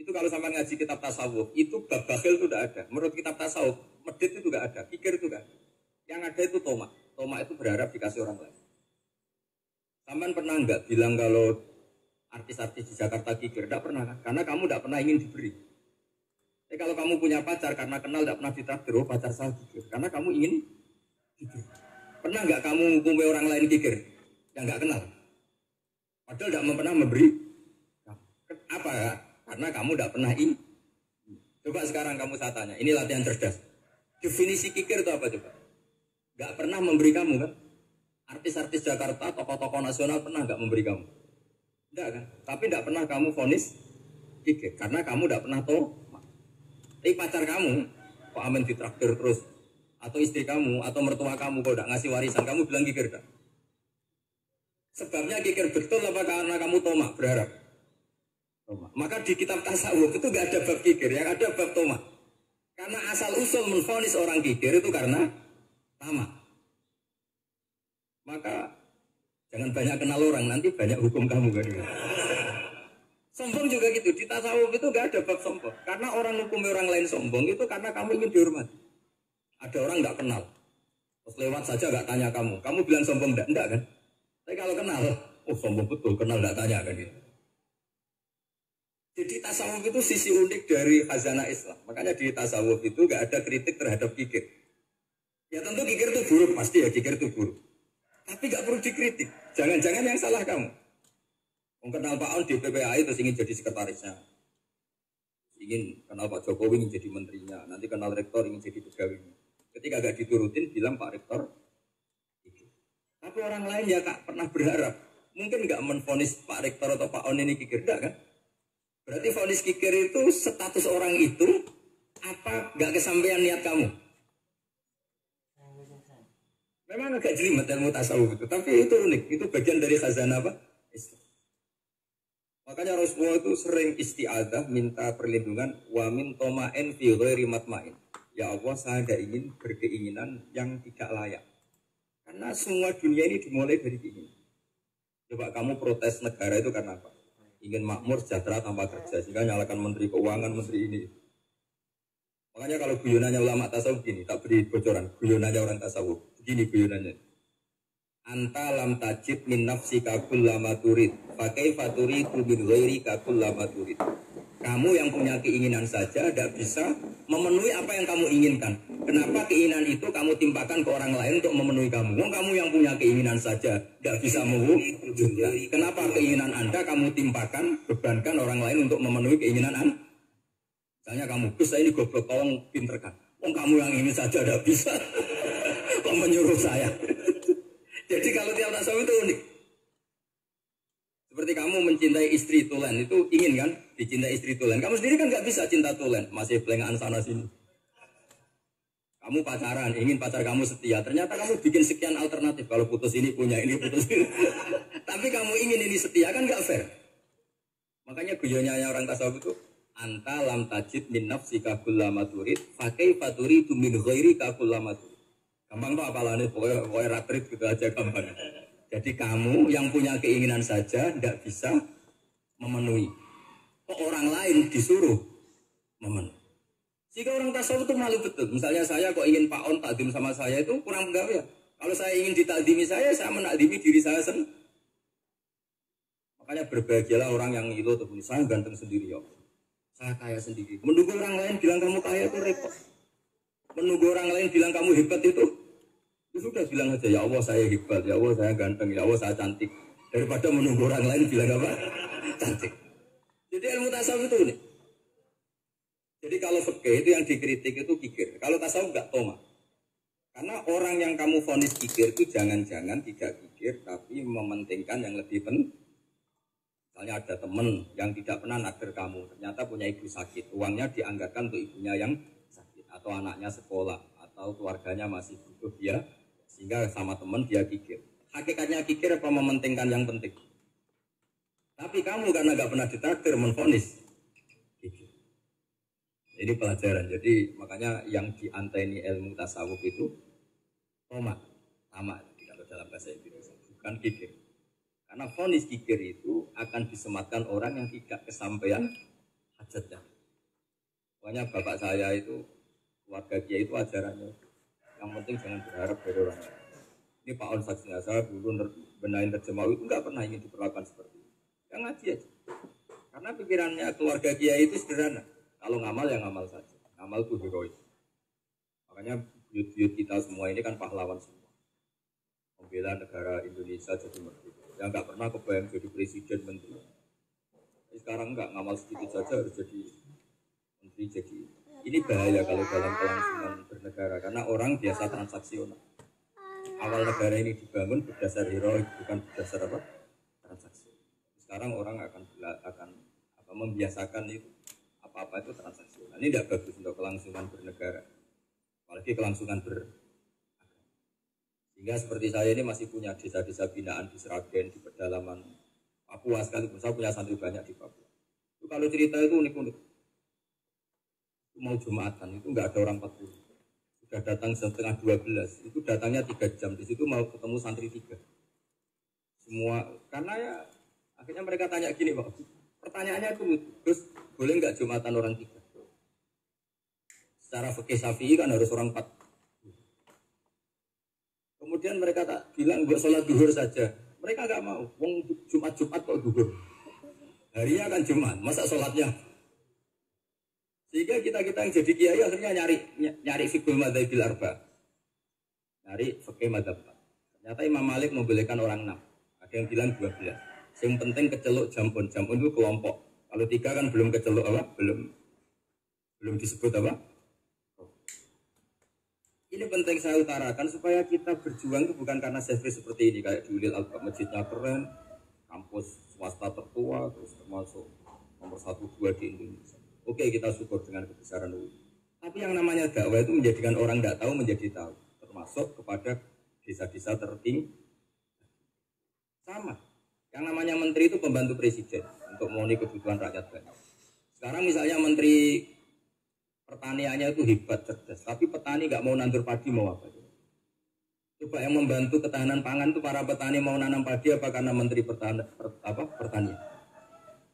Itu kalau sama ngaji kitab tasawuf, itu bab bakhil itu tidak ada. Menurut kitab tasawuf, medit itu tidak ada, pikir itu tidak ada. Yang ada itu tomak. Tomak itu berharap dikasih orang lain. Sampean pernah enggak bilang kalau artis-artis di Jakarta kikir? Tidak pernah kan? Karena kamu tidak pernah ingin diberi. Kalau kamu punya pacar karena kenal tidak pernah ditraktir, oh pacar saya kikir. Karena kamu ingin diberi. Pernah enggak kamu ngukumi orang lain kikir? Yang enggak kenal. Padahal tidak pernah memberi. Apa ya? Karena kamu tidak pernah ingin. Coba sekarang kamu saya tanya, ini latihan cerdas. Definisi kikir itu apa coba? Enggak pernah memberi kamu kan? Artis-artis Jakarta, tokoh-tokoh nasional pernah nggak memberi kamu? Enggak kan? Tapi enggak pernah kamu vonis kikir karena kamu enggak pernah tahu. Tapi pacar kamu kok amin ditraktir terus, atau istri kamu atau mertua kamu kok enggak ngasih warisan, kamu bilang kikir kan? Sebabnya kikir betul apa karena kamu tomak berharap? Tomak. Maka di kitab tasawuf itu enggak ada bab kikir, yang ada bab tomak. Karena asal usul menvonis orang kikir itu karena tamak. Maka jangan banyak kenal orang, nanti banyak hukum kamu kan. Sombong juga gitu, di tasawuf itu gak ada bab sombong. Karena orang hukum orang lain sombong itu karena kamu ingin dihormati. Ada orang gak kenal, terus lewat saja gak tanya kamu bilang sombong enggak kan? Tapi kalau kenal, oh sombong betul, kenal gak tanya kan gitu. Jadi tasawuf itu sisi unik dari khazanah Islam. Makanya di tasawuf itu gak ada kritik terhadap kikir. Ya tentu kikir itu buruk, pasti ya kikir itu buruk. Tapi gak perlu dikritik. Jangan-jangan yang salah kamu. Kenal Pak On di PPAI terus ingin jadi sekretarisnya. Ingin kenal Pak Jokowi ingin jadi menterinya. Nanti kenal rektor ingin jadi pegawainya. Ketika gak diturutin bilang Pak Rektor itu. Tapi orang lain ya Kak pernah berharap. Mungkin gak menvonis Pak Rektor atau Pak On ini kikir. Enggak kan? Berarti vonis kikir itu status orang itu apa gak kesampaian niat kamu? Memang agak jelimet ilmu tasawuf itu, tapi itu unik, itu bagian dari khazanah apa? Islam. Makanya Rasulullah itu sering isti'adzah, minta perlindungan, wa min toma'in fi ghairi matma'in. Ya Allah, saya tidak ingin berkeinginan yang tidak layak. Karena semua dunia ini dimulai dari keinginan. Coba kamu protes negara itu karena apa? Ingin makmur, sejahtera, tanpa kerja, sehingga nyalakan menteri keuangan, menteri ini. Makanya kalau guyonannya ulama tasawuf gini, tak beri bocoran, guyonannya orang tasawuf. Begini guyonannya. Anta lam tajid min nafsika kullama turid, pakai faturi min ghairika kullama turid. Kamu yang punya keinginan saja tidak bisa memenuhi apa yang kamu inginkan. Kenapa keinginan itu kamu timpakan ke orang lain untuk memenuhi kamu? Kamu yang punya keinginan saja tidak bisa mewujudkan. Kenapa keinginan Anda kamu timpakan, bebankan orang lain untuk memenuhi keinginan Anda? Misalnya kamu, Gus saya ini goblok, tolong pinterkan. Kamu yang ini saja tidak bisa. Kok menyuruh saya? Jadi kalau tiap tasawuf itu unik. Seperti kamu mencintai istri tulen, itu ingin kan dicintai istri tulen. Kamu sendiri kan nggak bisa cinta tulen, masih pelengahan sana sini. Kamu pacaran, ingin pacar kamu setia. Ternyata kamu bikin sekian alternatif. Kalau putus ini punya ini, putus ini. Tapi kamu ingin ini setia kan nggak fair. Makanya guyonanya orang tasawuf itu anta lam tajid min nafsika kullama turid pakai faturi tu min ghairika kullama turid. Gampang tuh apalane pokoknya ratrit gitu aja gampang. Jadi kamu yang punya keinginan saja tidak bisa memenuhi. Kok orang lain disuruh memenuhi. Jika orang tasawuf itu malu betul. Misalnya saya kok ingin Pak On takdim sama saya itu kurang pegawai. Kalau saya ingin ditakdimi saya menakdimi diri saya sendiri. Makanya berbahagialah orang yang itu tuh saya ganteng sendiri ya. Saya kaya sendiri. Menunggu orang lain bilang kamu kaya itu repot. Menunggu orang lain bilang kamu hebat itu sudah bilang aja ya Allah saya hebat, ya Allah saya ganteng, ya Allah saya cantik. Daripada menunggu orang lain bilang apa? Cantik. Jadi ilmu tasawuf itu nih. Jadi kalau fikih itu yang dikritik itu kikir. Kalau tasawuf enggak toma. Karena orang yang kamu vonis kikir itu jangan-jangan tidak kikir tapi mementingkan yang lebih penting. Misalnya ada teman yang tidak pernah naksir kamu, ternyata punya ibu sakit, uangnya dianggarkan untuk ibunya yang sakit, atau anaknya sekolah, atau keluarganya masih butuh dia, sehingga sama teman dia kikir. Hakikatnya kikir apa mementingkan yang penting? Tapi kamu karena gak pernah ditraktir menvonis kikir. Ini pelajaran. Jadi makanya yang dianteni ilmu tasawuf itu tomak, tamak kalau dalam bahasa Indonesia, bukan kikir. Karena vonis kikir itu akan disematkan orang yang tidak kesampaian hajatnya. Pokoknya bapak saya itu, keluarga dia itu ajarannya. Yang penting jangan berharap dari orang lain. Ini Pak On saksinya, saya dulu benahin terjemah itu nggak pernah ingin diperlakukan seperti itu. Yang ngaji aja. Karena pikirannya keluarga dia itu sederhana. Kalau ngamal ya ngamal saja. Ngamal itu heroik. Makanya buyut-buyut kita semua ini kan pahlawan semua. Membela negara Indonesia jadi merdeka. Yang nggak pernah kebayang jadi presiden menteri. Sekarang nggak ngamal sedikit saja harus jadi menteri jadi. Ini bahaya kalau dalam kelangsungan bernegara karena orang biasa transaksional. awal negara ini dibangun berdasar heroik, bukan berdasar apa? Transaksi. Sekarang orang akan membiasakan itu apa-apa itu transaksi. Nah, ini tidak bagus untuk kelangsungan bernegara, apalagi kelangsungan sehingga seperti saya ini masih punya desa-desa binaan di Sragen, di pedalaman Papua sekalipun. Saya punya santri banyak di Papua. Itu kalau cerita itu unik-unik. Mau Jumatan itu nggak ada orang 40. Sudah datang setengah 12. Itu datangnya 3 jam. Di situ mau ketemu santri 3. Semua karena ya akhirnya mereka tanya gini, Pak. Pertanyaannya itu terus boleh nggak Jumatan orang 3? Secara fikih Syafi'i kan harus orang 4. Kemudian mereka tak bilang buat sholat duhur saja. Mereka nggak mau. Wong Jumat kok duhur. Harinya kan Jumat, masa sholatnya? Sehingga kita yang jadi kiai akhirnya nyari fikih madzhabil arba. Nyari fikih madzhab. Ternyata Imam Malik membolehkan orang 6. Ada yang bilang 12. Yang penting keceluk jampun. Jampun itu kelompok. Kalau 3 kan belum keceluk apa? Belum disebut apa? Ini penting saya utarakan supaya kita berjuang itu bukan karena service seperti ini kayak di Ulil Albab, masjidnya keren, kampus swasta tertua, terus termasuk nomor 1-2 di Indonesia. Oke, kita syukur dengan kebesaran UI. Tapi yang namanya dakwah itu menjadikan orang tidak tahu menjadi tahu, termasuk kepada desa-desa tertinggi. Sama. Yang namanya menteri itu pembantu presiden untuk memenuhi kebutuhan rakyat banyak. Sekarang misalnya menteri pertaniannya itu hebat, cerdas, tapi petani nggak mau nandur padi mau apa? Coba yang membantu ketahanan pangan itu para petani mau nanam padi apa karena menteri pertanian?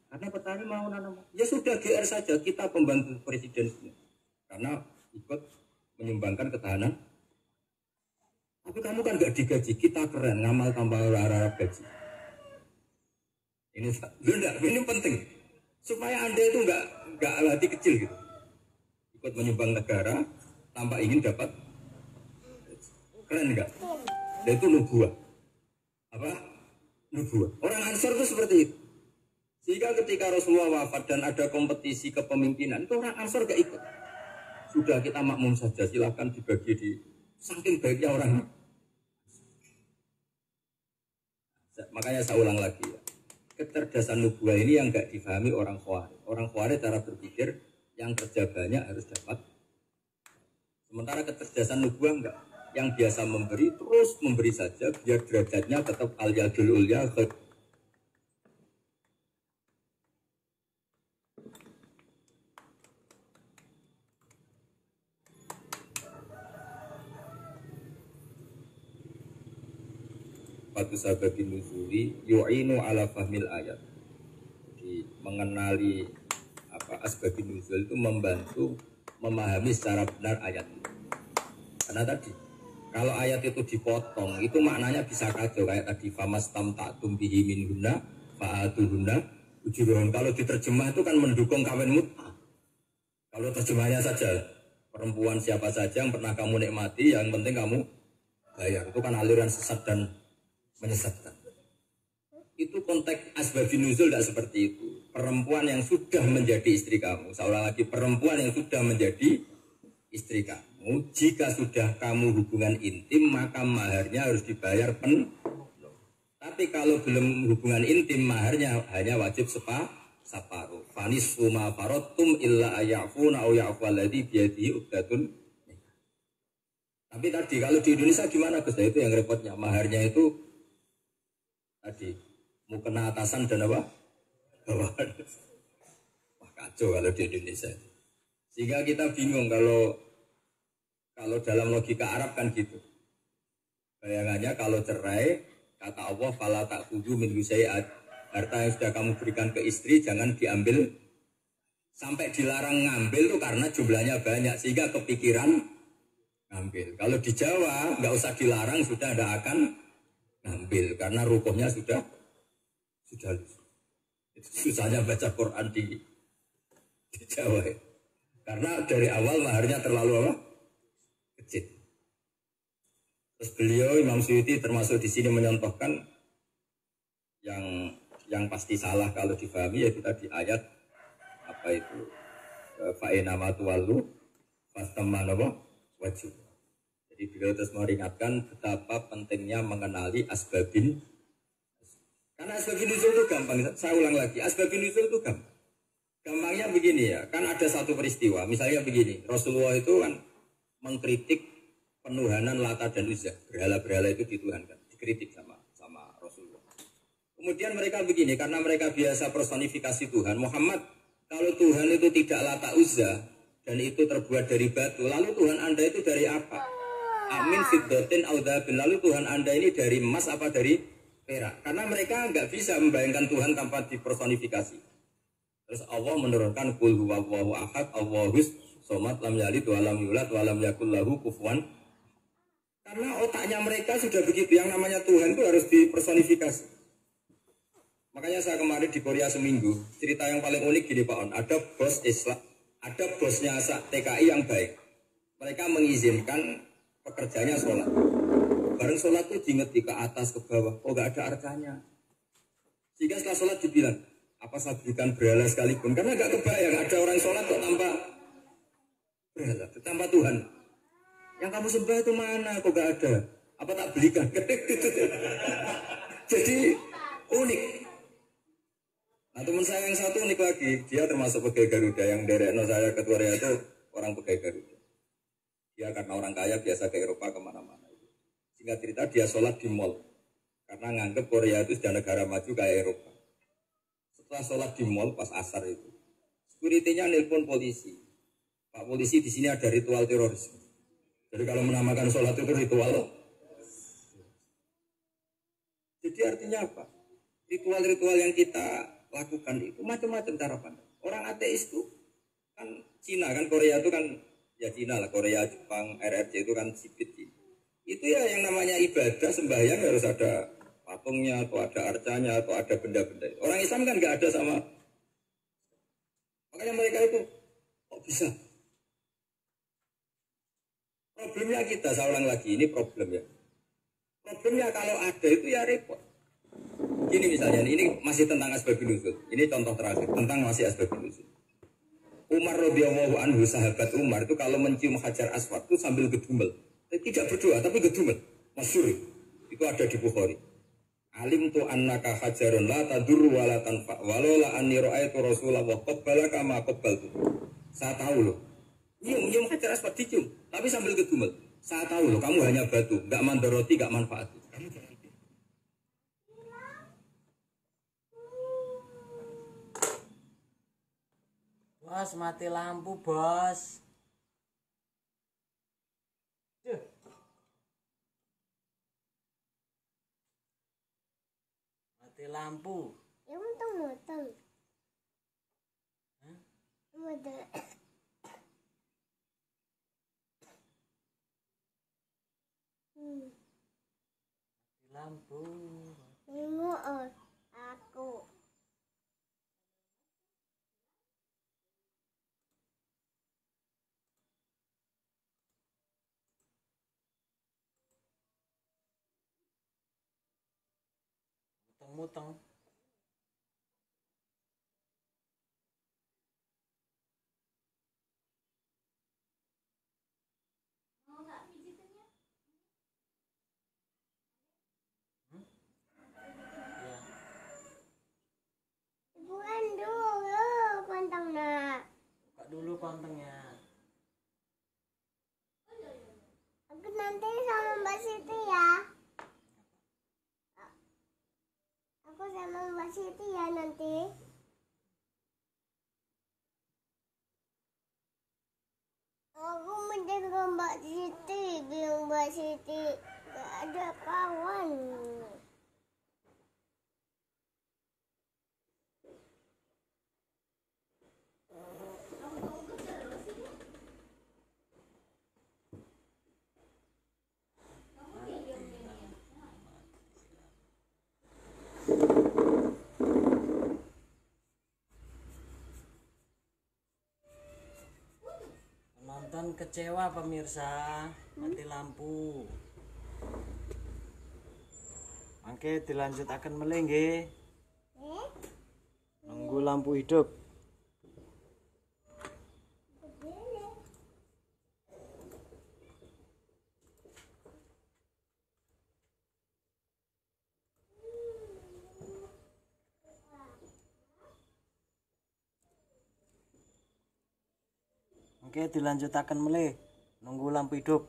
Karena petani mau nanam. Ya sudah GR saja, kita pembantu presiden karena ikut menyumbangkan ketahanan. Tapi kamu kan nggak digaji, kita keren ngamal tambah harap gaji. Ini penting supaya Anda itu nggak hati kecil gitu. Ikut menyumbang negara tanpa ingin dapat, keren enggak? Dan itu nubuah. Apa? Nubuah. Orang Ansor itu seperti itu. Sehingga ketika Rasulullah wafat dan ada kompetisi kepemimpinan, itu orang Ansor gak ikut. Sudah kita makmum saja, silakan dibagi di saking baiknya orang. Makanya saya ulang lagi ya. Kecerdasan nubuah ini yang gak difahami orang Khawarij. Orang Khawarij cara berpikir yang kerja banyak harus dapat. Sementara kecerdasan nubuah enggak. Yang biasa memberi terus memberi saja biar derajatnya tetap al-yadul ulya. Fatu sababin nuzuli yu'inu ala fahmil ayat. Jadi mengenali asbabun nuzul itu membantu memahami secara benar ayat itu. Karena tadi kalau ayat itu dipotong itu maknanya bisa kacau kayak tadi famastam ta'tum bihi min hunna fa'atuhunna ujurun. Kalau diterjemah itu kan mendukung kawin mut'ah. Kalau terjemahnya saja perempuan siapa saja yang pernah kamu nikmati yang penting kamu bayar, itu kan aliran sesat dan menyesatkan. Itu konteks asbabun nuzul tidak seperti itu. Perempuan yang sudah menjadi istri kamu, seorang lagi perempuan yang sudah menjadi istri kamu, jika sudah kamu hubungan intim maka maharnya harus dibayar penuh. Tapi kalau belum hubungan intim maharnya hanya wajib separuh. Fanisfu ma faradtum illa ayafuna aw ya'fu alladhi biyadihi uqdatun. Tapi tadi kalau di Indonesia gimana Gus? Itu yang repotnya, maharnya itu tadi mau kena atasan dan apa? Bawahan. Wah kacau kalau di Indonesia. Sehingga kita bingung kalau dalam logika Arab kan gitu. Bayangannya kalau cerai, kata Allah fala ta'khudhu min syai'at. Harta yang sudah kamu berikan ke istri jangan diambil. Sampai dilarang ngambil tuh karena jumlahnya banyak sehingga kepikiran ngambil. Kalau di Jawa nggak usah dilarang sudah ada akan ngambil karena rukuhnya sudah itu susahnya baca Quran di Jawa ya. Karena dari awal maharnya terlalu apa? Kecil. Terus beliau Imam Suyuti termasuk di sini menyontohkan yang pasti salah kalau difahami yaitu tadi ayat apa itu fa'inama tuwallu fastamma wajib. Jadi beliau terus meringatkan betapa pentingnya mengenali asbabin. Karena asbabin nuzul itu gampang. Saya ulang lagi, asbabin nuzul itu gampang. Gampangnya begini ya, kan ada satu peristiwa. Misalnya begini, Rasulullah itu kan mengkritik penuhanan Lata dan Uzza. Berhala-berhala itu dituhankan, dikritik sama Rasulullah. Kemudian mereka begini, karena mereka biasa personifikasi Tuhan. Muhammad, kalau Tuhan itu tidak Lata Uzza dan itu terbuat dari batu, lalu Tuhan Anda itu dari apa? Amin fiddatin audabin. Lalu Tuhan Anda ini dari emas apa dari perak? Karena mereka nggak bisa membayangkan Tuhan tanpa dipersonifikasi. Terus Allah menurunkan qul huwallahu ahad, Allahus somad, lam yalid wa lam yulad wa lam yakul lahu kufuwan. Karena otaknya mereka sudah begitu, yang namanya Tuhan itu harus dipersonifikasi. Makanya saya kemarin di Korea seminggu, cerita yang paling unik gini Pak On, ada bos Islam, ada bosnya TKI yang baik. Mereka mengizinkan pekerjanya sholat. Bareng sholat tuh diingeti ke atas ke bawah, oh gak ada arcanya. Sehingga setelah sholat dibilang, apa saya berikan berhala sekalipun, karena gak kebayang ada orang sholat kok tanpa berhala, tanpa Tuhan. Yang kamu sembah itu mana, kok gak ada, apa tak belikan. Jadi unik. Nah teman saya yang satu unik lagi, dia termasuk pegawai Garuda, yang derekno saya ke Korea itu orang pegawai Garuda. Dia karena orang kaya biasa ke Eropa kemana-mana. Singkat cerita dia sholat di mall. Karena nganggep Korea itu sudah negara maju kayak Eropa. Setelah sholat di mall pas asar itu, security-nya nelpon polisi. Pak polisi, di sini ada ritual terorisme. Jadi kalau menamakan sholat itu ritual. Jadi artinya apa? Ritual-ritual yang kita lakukan itu macam-macam cara pandang. Orang ateis itu kan Cina, kan Korea itu kan ya Cina lah, Korea, Jepang, RRC itu kan sipit Cina. Itu ya yang namanya ibadah, sembahyang harus ada patungnya, atau ada arcanya, atau ada benda-benda. Orang Islam kan nggak ada sama. Makanya mereka itu, kok bisa? Problemnya kita, saya ulang lagi, ini problem ya. Problemnya kalau ada itu ya repot. Gini misalnya, ini masih tentang asbabun nuzul. Ini contoh terakhir, tentang masih asbabun nuzul. Umar radhiyallahu anhu, sahabat Umar itu kalau mencium hajar aswad itu sambil gedumel. Tidak berdoa tapi gedumel. Masyhur itu ada di Bukhari. Alim tu annaka hajarun la tadur wa la tanfa walola anni ra'aitu rasulullah qabbalaka ma qabbaltu. Saya tahu loh. Nyium hajar aswad dicium tapi sambil gedumel. Saya tahu loh kamu hanya batu, enggak mandoroti, enggak manfaat. Bos, mati lampu, bos. Duh. Mati lampu. Ya mutong. Hah? Mutong. Mati lampu. Ini aku. Muteng. Mau nggak pijitannya? Ya. Bukan dulu kontongnya. Buka dulu kontengnya. Aku nanti sama Mbak Siti ya. Aku sama Mbak Siti ya nanti. Aku menjaga Mbak Siti, bilang Mbak Siti gak ada kawan. Penonton kecewa pemirsa, mati lampu. Oke, dilanjutakan meleh nggih. Nunggu lampu hidup. Oke, dilanjutakan melih. Nunggu lampu hidup.